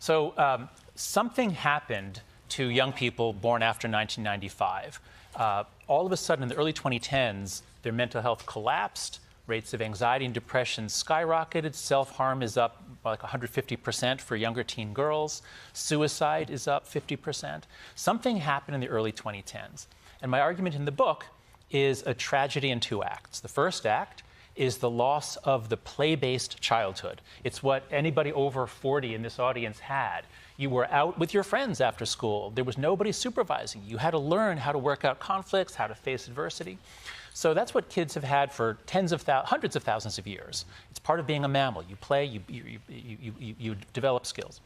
Something happened to young people born after 1995. All of a sudden, in the early 2010s, their mental health collapsed. Rates of anxiety and depression skyrocketed. Self-harm is up by like 150% for younger teen girls. Suicide is up 50%. Something happened in the early 2010s. And my argument in the book is a tragedy in two acts. The first act is the loss of the play-based childhood. It's what anybody over 40 in this audience had. You were out with your friends after school. There was nobody supervising. You had to learn how to work out conflicts, how to face adversity. So that's what kids have had for hundreds of thousands of years. It's part of being a mammal. You play, you develop skills.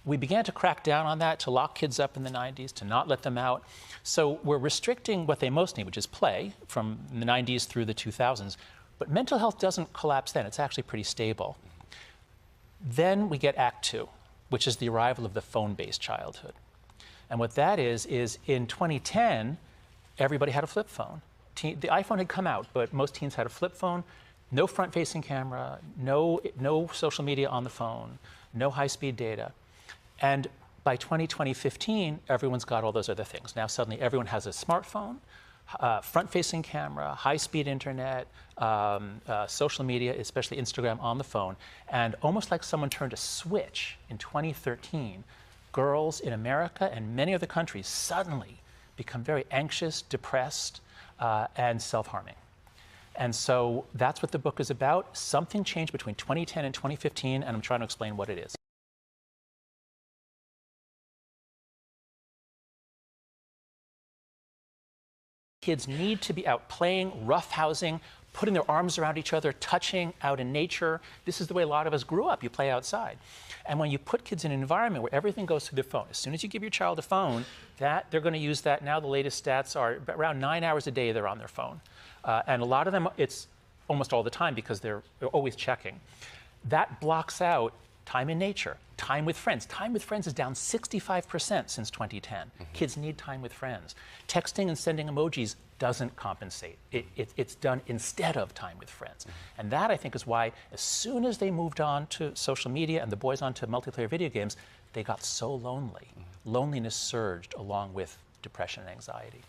We began to crack down on that, to lock kids up in the 90s, to not let them out. So we're restricting what they most need, which is play, from the 90s through the 2000s. But mental health doesn't collapse then. It's actually pretty stable. Then we get Act Two, which is the arrival of the phone-based childhood. And what that is in 2010, everybody had a flip phone. The iPhone had come out, but most teens had a flip phone. No front-facing camera, no social media on the phone, no high-speed data. And by 2015, everyone's got all those other things. Now suddenly everyone has a smartphone, front-facing camera, high-speed internet, social media, especially Instagram, on the phone. And almost like someone turned a switch in 2013, girls in America and many other countries suddenly become very anxious, depressed, and self-harming. And so that's what the book is about. Something changed between 2010 and 2015, and I'm trying to explain what it is. Kids need to be out playing, roughhousing, putting their arms around each other, touching out in nature. This is the way a lot of us grew up. You play outside. And when you put kids in an environment where everything goes through their phone, as soon as you give your child a phone, they're going to use that. Now the latest stats are around 9 hours a day they're on their phone. And a lot of them, it's almost all the time because they're always checking. That blocks out time in nature, time with friends. Time with friends is down 65% since 2010. Kids need time with friends. Texting and sending emojis doesn't compensate. It's done instead of time with friends. And that, I think, is why as soon as they moved on to social media and the boys onto multiplayer video games, they got so lonely. Loneliness surged along with depression and anxiety.